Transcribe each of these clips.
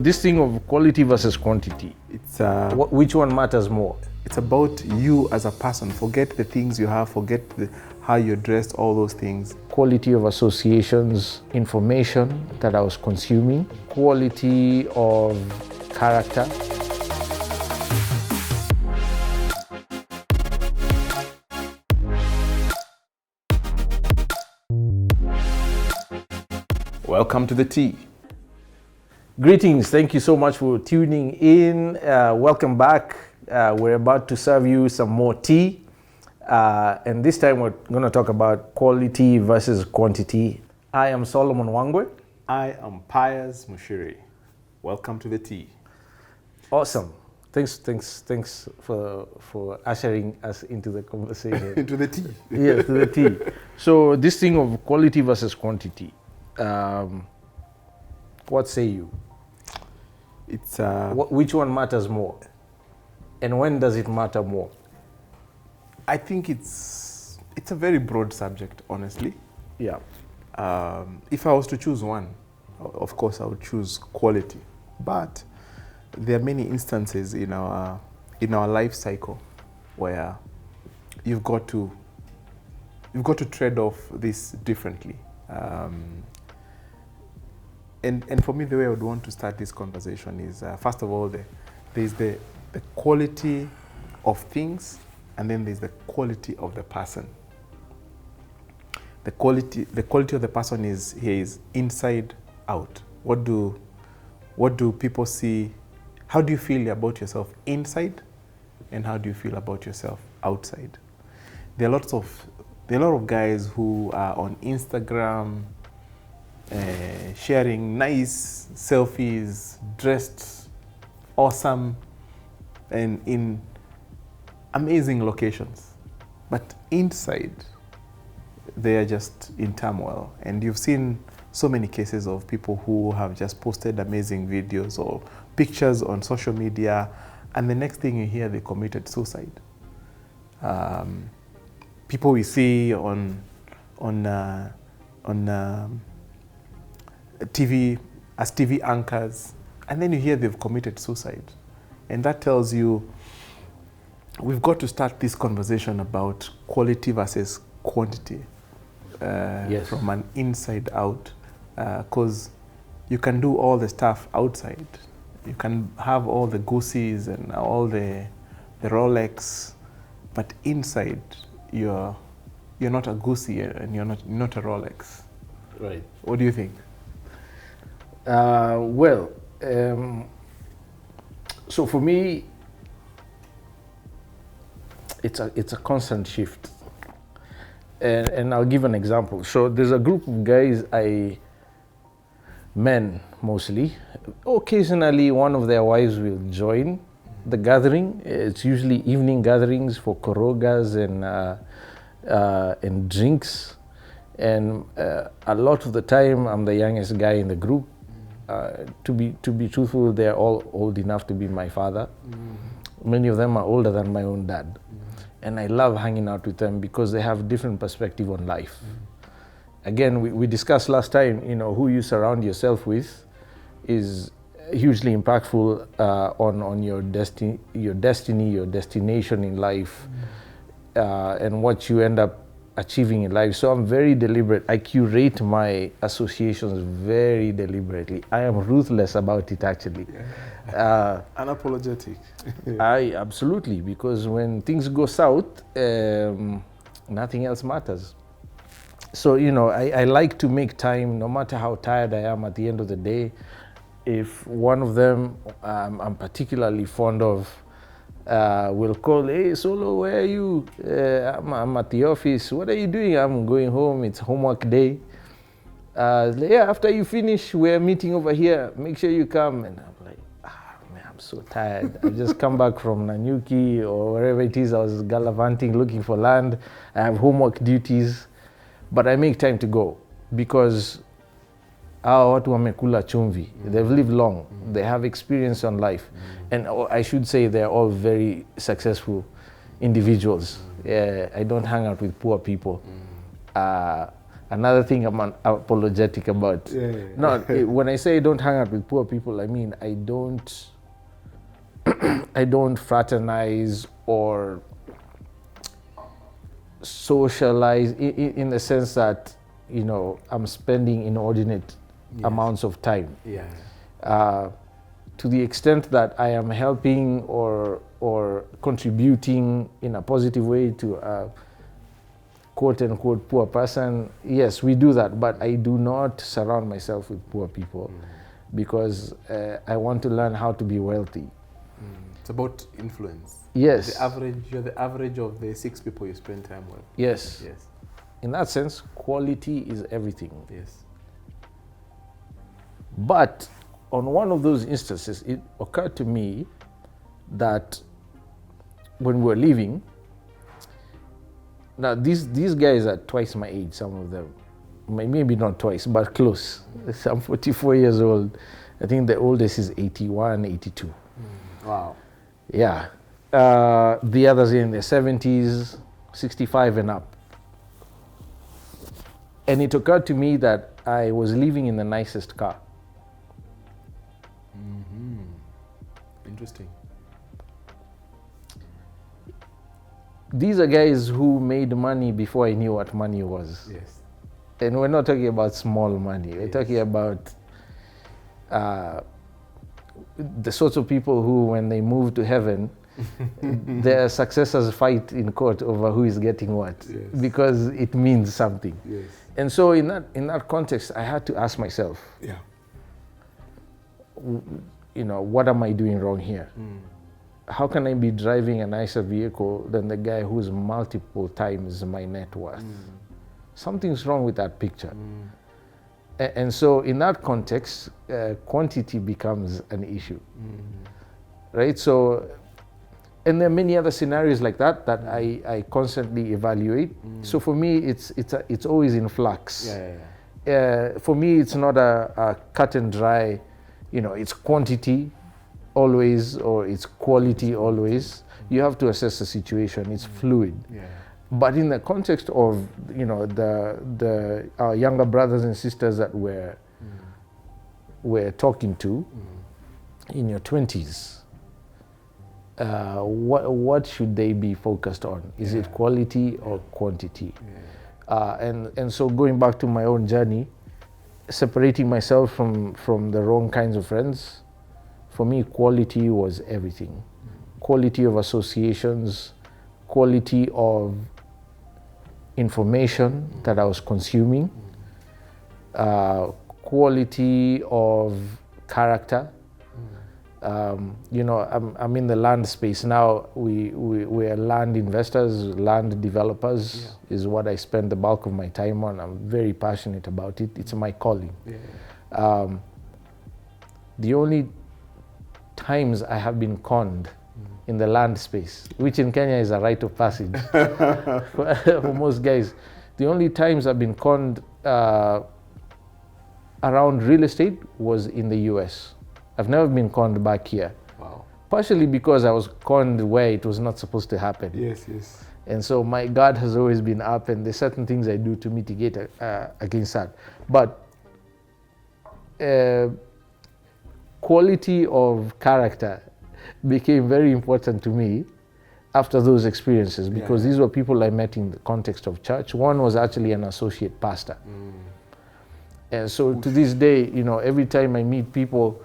This thing of quality versus quantity, It's which one matters more? it's about you as a person. Forget the things you have, forget how you're dressed, all those things. Quality of associations, information that I was consuming, quality of character. Welcome to the tea. Greetings, thank you so much for tuning in. Welcome back. We're about to serve you some more tea. And this time we're going to talk about quality versus quantity. I am Solomon Wangwe. I am Pius Muchiri. Welcome to the tea. Awesome. Thanks for ushering us into the conversation. Into the tea. Yeah, to the tea. So this thing of quality versus quantity, what say you? It's Which one matters more? And when does it matter more? I think it's a very broad subject, honestly. Yeah. If I was to choose one, of course I would choose quality. But there are many instances in our life cycle where you've got to trade off this differently. And for me, the way I would want to start this conversation is, first of all, there's the quality of things, and then there's the quality of the person. The quality of the person is inside out. What do people see? How do you feel about yourself inside, and how do you feel about yourself outside? There are a lot of guys who are on Instagram, sharing nice selfies, dressed awesome and in amazing locations. But inside, they are just in turmoil. And you've seen so many cases of people who have just posted amazing videos or pictures on social media, and the next thing you hear, they committed suicide. People we see on TV, as TV anchors, and then you hear they've committed suicide. And that tells you we've got to start this conversation about quality versus quantity Yes. from an inside out, because you can do all the stuff outside. You can have all the Gucci's and all the Rolex, but inside you're not a Gucci and you're not a Rolex. Right. What do you think? So for me, it's a constant shift, and I'll give an example. So there's a group of guys, men mostly. Occasionally, one of their wives will join the gathering. It's usually evening gatherings for korogas and drinks. And a lot of the time, I'm the youngest guy in the group. To be truthful, they're all old enough to be my father. Many of them are older than my own dad. And I love hanging out with them because they have different perspective on life. Again, we discussed last time, who you surround yourself with is hugely impactful on your destiny, your destination in life, and what you end up achieving in life. So I'm very deliberate. I curate my associations very deliberately. I am ruthless about it, actually. Unapologetic. Absolutely, because when things go south, nothing else matters. So, I like to make time, no matter how tired I am at the end of the day. If one of them I'm particularly fond of, will call, "Hey, Solo, where are you? I'm at the office. What are you doing?" "I'm going home. It's homework day." "Yeah, after you finish, we're meeting over here. Make sure you come." And I'm like, man, I'm so tired. I just come back from Nanyuki or wherever it is. I was gallivanting, looking for land. I have homework duties, but I make time to go because watu wamekula chumvi. They've lived long. They have experience on life. And I should say they're all very successful individuals. I don't hang out with poor people. another thing I'm apologetic about. No, when I say don't hang out with poor people, I mean I don't fraternize or socialize in the sense that, you know, I'm spending inordinate amounts of time. To the extent that I am helping or contributing in a positive way to a quote unquote poor person, yes, we do that, but I do not surround myself with poor people because I want to learn how to be wealthy. It's about influence. Yes. You're the average of the 6 people you spend time with. Yes. In that sense, quality is everything. Yes. But on one of those instances, it occurred to me that when we're leaving, now these guys are twice my age, some of them. Maybe not twice, but close. I'm 44 years old. I think the oldest is 81, 82. Wow. Yeah. The others in their 70s, 65 and up. And it occurred to me that I was living in the nicest car. Interesting. These are guys who made money before I knew what money was. Yes. And we're not talking about small money. We're talking about the sorts of people who, when they move to heaven, their successors fight in court over who is getting what, because it means something. Yes. And so in that context, I had to ask myself, you know, what am I doing wrong here? How can I be driving a nicer vehicle than the guy who's multiple times my net worth? Something's wrong with that picture. And so in that context, quantity becomes an issue, right? So, and there are many other scenarios like that I constantly evaluate. So for me, it's always in flux. For me, it's not a cut and dry, you know, it's quantity always or it's quality always. You have to assess the situation. It's fluid. But in the context of, you know, our younger brothers and sisters that we're talking to in your 20s, what should they be focused on? Is it quality or quantity? And so going back to my own journey, separating myself from the wrong kinds of friends, for me, quality was everything. Quality of associations, quality of information that I was consuming, quality of character. You know, I'm in the land space now. We are land investors, land developers is what I spend the bulk of my time on. I'm very passionate about it. It's my calling. The only times I have been conned in the land space, which in Kenya is a rite of passage for most guys. The only times I've been conned around real estate was in the US. I've never been conned back here. Wow. Partially because I was conned where it was not supposed to happen. Yes, yes. And so my guard has always been up, and there's certain things I do to mitigate against that. But quality of character became very important to me after those experiences, because these were people I met in the context of church. One was actually an associate pastor. And so to this day, you know, every time I meet people,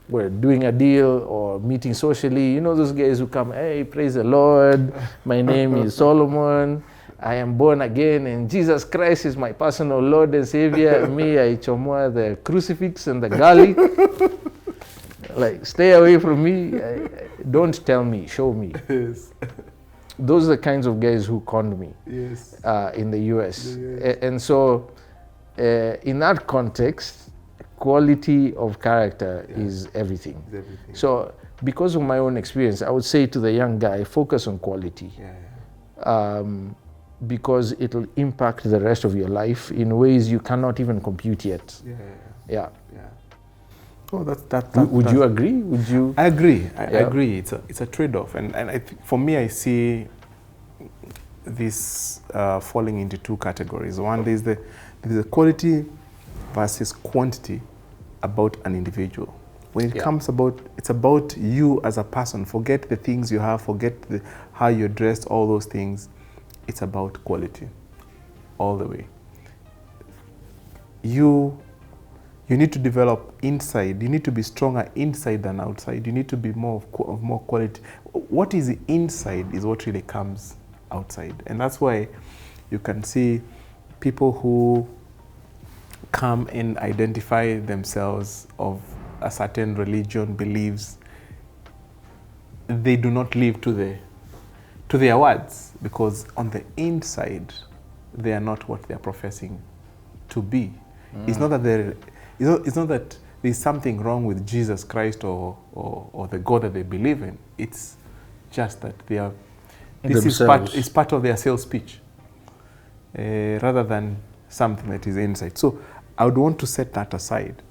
we're doing a deal or meeting socially, you know, those guys who come, hey, praise the Lord, my name is Solomon, I am born again, and Jesus Christ is my personal Lord and Savior. Me, I chomoa the crucifix and the garlic. Like, stay away from me. Don't tell me, show me. Yes. Those are the kinds of guys who conned me in the US. And so in that context, quality of character is everything. So because of my own experience, I would say to the young guy, focus on quality. Because it'll impact the rest of your life in ways you cannot even compute yet. Oh, would you agree? Would you? I agree. I agree. It's a trade-off, and I think for me, I see this falling into two categories. One, there's the quality versus quantity about an individual. When it comes about, it's about you as a person. Forget the things you have, forget how you're dressed, all those things. It's about quality all the way. You need to develop inside. You need to be stronger inside than outside. You need to be more quality. What is inside is what really comes outside. And that's why you can see people who come and identify themselves of a certain religion, beliefs, they do not live to their words, because on the inside they are not what they are professing to be. It's not that it's not that there's something wrong with Jesus Christ or the God that they believe in. It's just that they are. This is part of their sales pitch, rather than something that is inside. So I would want to set that aside.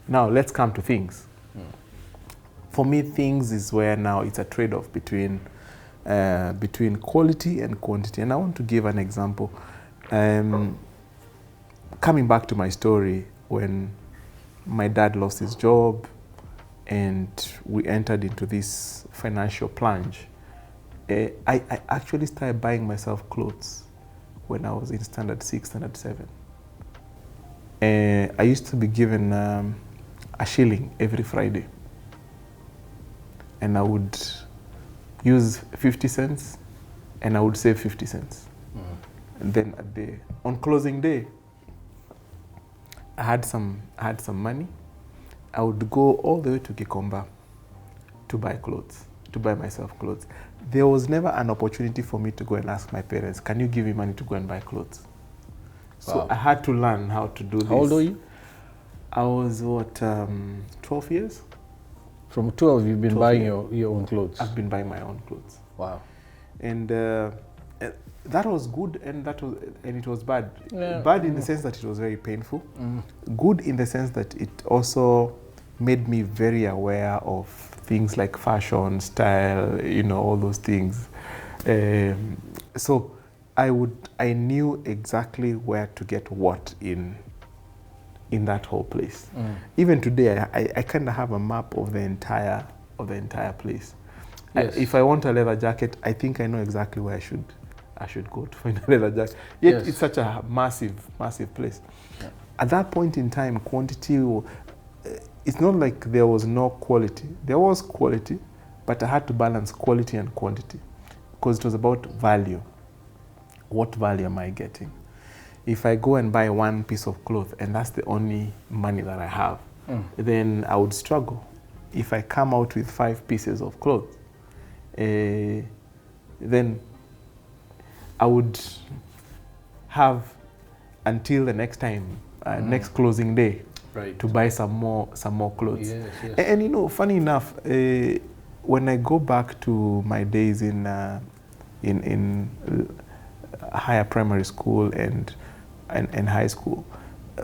Now let's come to things. For me, things is where now it's a trade-off between quality and quantity. And I want to give an example. Coming back to my story, when my dad lost his job and we entered into this financial plunge, I actually started buying myself clothes when I was in standard 6, standard 7. I used to be given a shilling every Friday, and I would use 50 cents and I would save 50 cents. And then on closing day, I had some money. I would go all the way to Gikomba to buy clothes, to buy myself clothes. There was never an opportunity for me to go and ask my parents, can you give me money to go and buy clothes? So I had to learn how to do this. How old are you? I was, 12 years? From 12, you've been buying your own clothes? I've been buying my own clothes. Wow. And that was good, and it was bad. Yeah. Bad in the sense that it was very painful. Good in the sense that it also made me very aware of things like fashion, style, all those things. So I knew exactly where to get what in that whole place. Even today, I kind of have a map of the entire place. Yes. If I want a leather jacket, I think I know exactly where I should go to find a leather jacket. Yet it's such a massive place. Yeah. At that point in time, quantity, it's not like there was no quality. There was quality, but I had to balance quality and quantity, because it was about value. What value am I getting? If I go and buy one piece of cloth and that's the only money that I have, then I would struggle. If I come out with 5 pieces of clothes, then I would have until the next time, next closing day, to buy some more clothes. Yes. And funny enough, when I go back to my days in higher primary school and high school,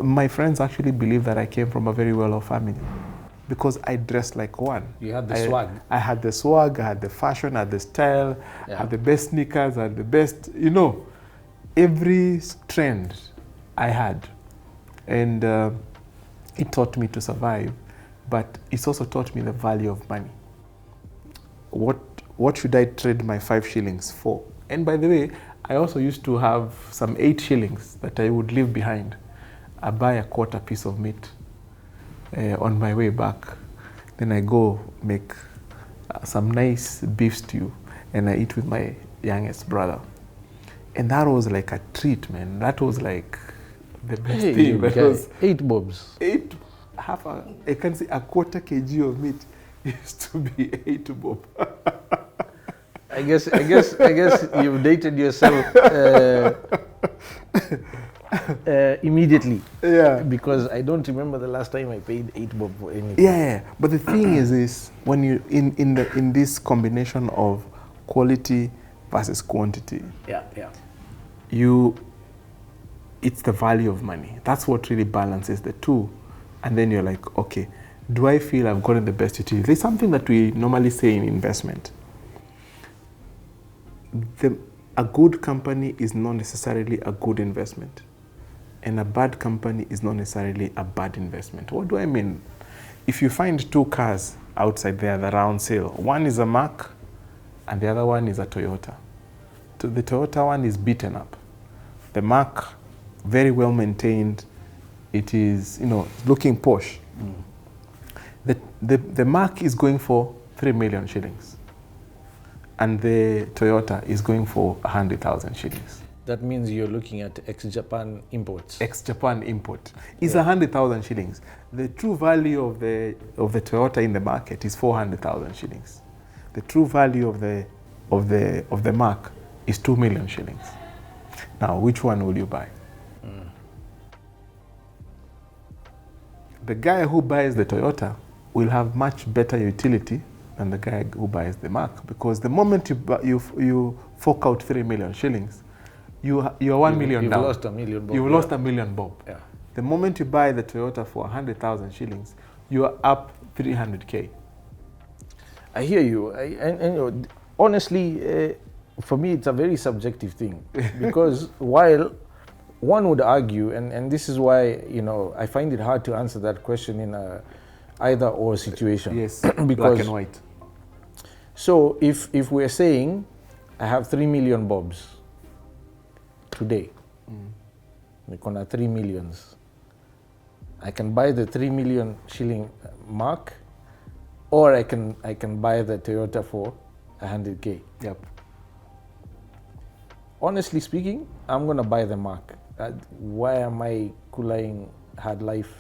my friends actually believe that I came from a very well-off family, because I dressed like one. You had the swag. I had the swag, I had the fashion, I had the style, I had the best sneakers, I had the best, every trend I had. And it taught me to survive, but it's also taught me the value of money. What should I trade my 5 shillings for? And by the way, I also used to have some 8 shillings that I would leave behind. I buy a quarter piece of meat on my way back. Then I go make some nice beef stew and I eat with my youngest brother. And that was like a treat, man. That was like the best thing. That was 8 bobs. I can say a quarter kg of meat used to be 8 bob. I guess you've dated yourself immediately. Yeah. Because I don't remember the last time I paid 8 bob for anything. Yeah. But the thing is when you in this combination of quality versus quantity. Yeah. It's the value of money. That's what really balances the two. And then you're like, okay, do I feel I've gotten the best utility? There's something that we normally say in investment. a good company is not necessarily a good investment, and a bad company is not necessarily a bad investment. What do I mean? If you find two cars outside there that are on sale, one is a Mack and the other one is a Toyota. The Toyota one is beaten up. The Mack, very well maintained. It is, looking posh. The Mack is going for 3 million shillings, and the Toyota is going for 100,000 shillings. That means you're looking at ex-Japan imports. Ex-Japan import is 100,000 shillings. The true value of the Toyota in the market is 400,000 shillings. The true value of the Mack is 2 million shillings. Now, which one will you buy? The guy who buys the Toyota will have much better utility than the guy who buys the Mack, because the moment you fork out 3 million shillings, you are 1 million you've down. Lost a million bob. You've lost a million bob. Yeah. The moment you buy the Toyota for 100,000 shillings, you are up 300K. I hear you. And honestly, for me, it's a very subjective thing, because while one would argue, and this is why, I find it hard to answer that question in a either or situation. Yes, because, black and white. So if we're saying I have 3 million bobs today, Nikona 3 millions, I can buy the 3 million shilling Mack, or I can buy the Toyota for 100K. Yep. Honestly speaking, I'm gonna buy the Mack. Why am I kulaiing hard life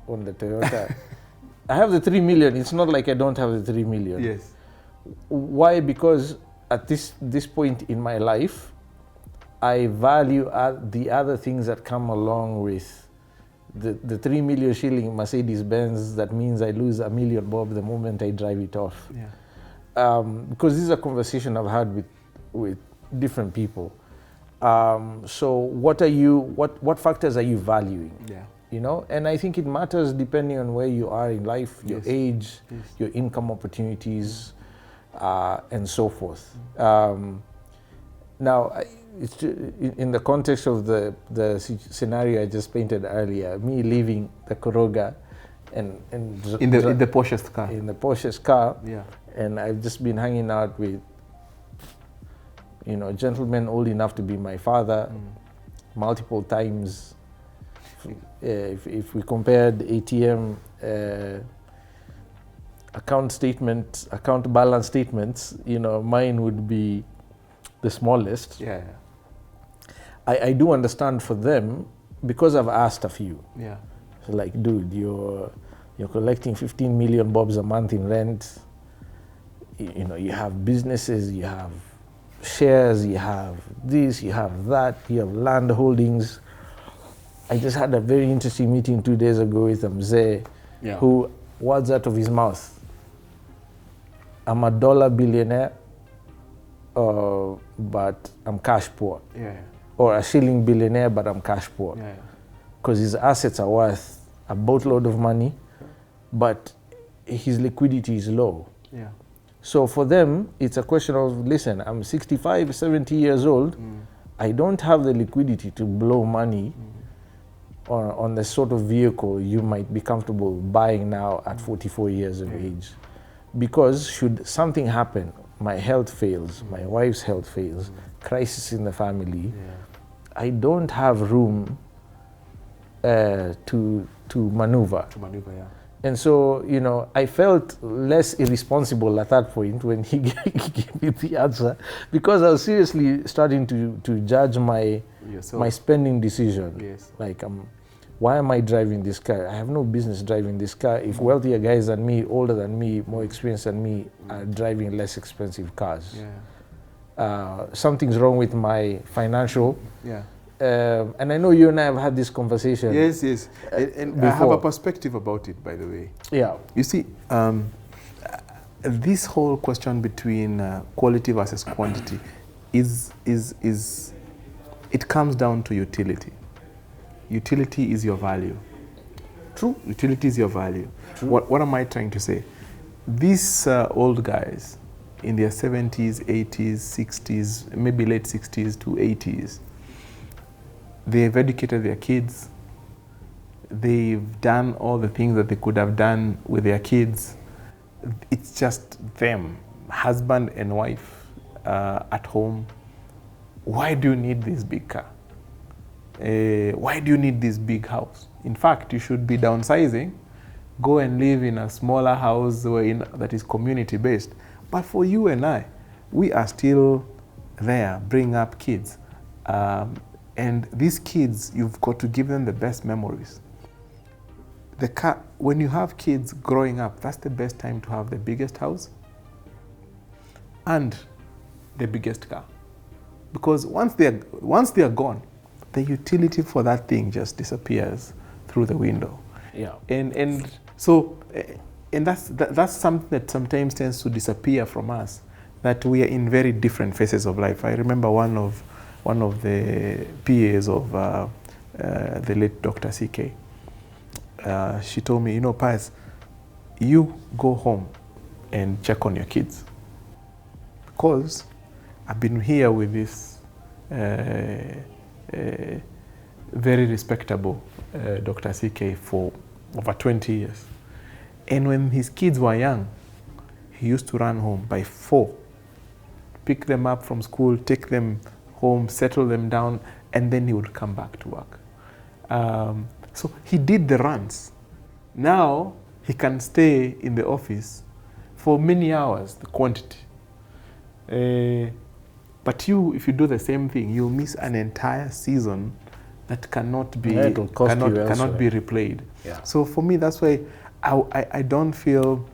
on the Toyota? I have the 3 million. It's not like I don't have the 3 million. Yes. Why? Because at this point in my life, I value the other things that come along with the 3 million shilling Mercedes-Benz. That means I lose a million bob the moment I drive it off. Yeah. Because this is a conversation I've had with different people. So what factors are you valuing? Yeah. And I think it matters depending on where you are in life, your Yes. age, Yes. your income opportunities, and so forth. Now, it's in the context of the scenario I just painted earlier, me leaving the Koroga and in the Porsche's car. In the Porsche's car, Yeah. and I've just been hanging out with gentlemen old enough to be my father multiple times. If we compared ATM account balance statements, mine would be the smallest. Yeah. I do understand for them, because I've asked a few. Yeah. So like, dude, you're collecting 15 million bobs a month in rent. You have businesses, you have shares, you have this, you have that, you have land holdings. I just had a very interesting meeting 2 days ago with Mzee, who, words out of his mouth, I'm a dollar billionaire, but I'm cash poor. Yeah. Or a shilling billionaire, but I'm cash poor. Yeah. Because his assets are worth a boatload of money, but his liquidity is low. Yeah. So for them, it's a question of, listen, I'm 65, 70 years old. I don't have the liquidity to blow money on the sort of vehicle you might be comfortable buying now at 44 years of age. Because should something happen, my health fails, my wife's health fails, crisis in the family, I don't have room to maneuver. Yeah. And so, I felt less irresponsible at that point when he gave me the answer, because I was seriously starting to judge my spending decision. Yes. Like, why am I driving this car? I have no business driving this car. If wealthier guys than me, older than me, more experienced than me are driving less expensive cars. Yeah. Something's wrong with my financial. Yeah. And I know you and I have had this conversation. Yes. And I have a perspective about it, by the way. Yeah. You see, this whole question between quality versus quantity it comes down to utility. Utility is your value. True. Utility is your value. True. What am I trying to say? These old guys, in their 70s, 80s, 60s, maybe late 60s to 80s. They've educated their kids. They've done all the things that they could have done with their kids. It's just them, husband and wife, at home. Why do you need this big car? Why do you need this big house? In fact, you should be downsizing. Go and live in a smaller house that is community-based. But for you and I, we are still there, bring up kids. And these kids, you've got to give them the best memories. When you have kids growing up, that's the best time to have the biggest house and the biggest car. Because once they are gone, the utility for that thing just disappears through the window. Yeah. And that's something that sometimes tends to disappear from us, that we are in very different phases of life. I remember one of the PAs of the late Dr. CK. She told me, Pius, you go home and check on your kids, because I've been here with this very respectable Dr. CK for over 20 years. And when his kids were young, he used to run home by 4, pick them up from school, take them home, settle them down, and then he would come back to work. So he did the runs. Now he can stay in the office for many hours, the quantity. But if you do the same thing, you'll miss an entire season that cannot be replayed. Yeah. So for me, that's why I don't feel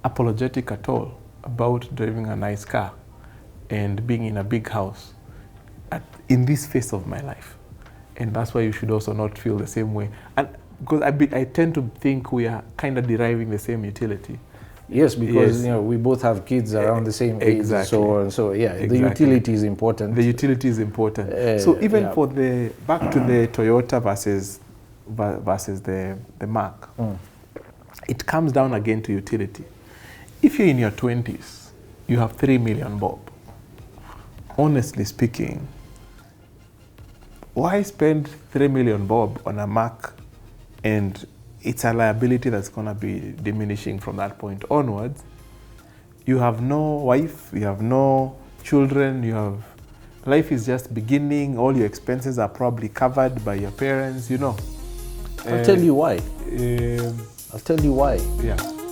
apologetic at all about driving a nice car and being in a big house in this phase of my life. And that's why you should also not feel the same way. And because I tend to think we are kind of deriving the same utility. Yes, because we both have kids around the same age. Exactly. So yeah, Exactly. the utility is important. The utility is important. So even for back to the Toyota versus the Mac, it comes down again to utility. If you're in your 20s, you have 3 million bob. Honestly speaking, why spend 3 million bob on a Mac, and it's a liability that's going to be diminishing from that point onwards? You have no wife, you have no children, life is just beginning, all your expenses are probably covered by your parents, I'll tell you why. Yeah.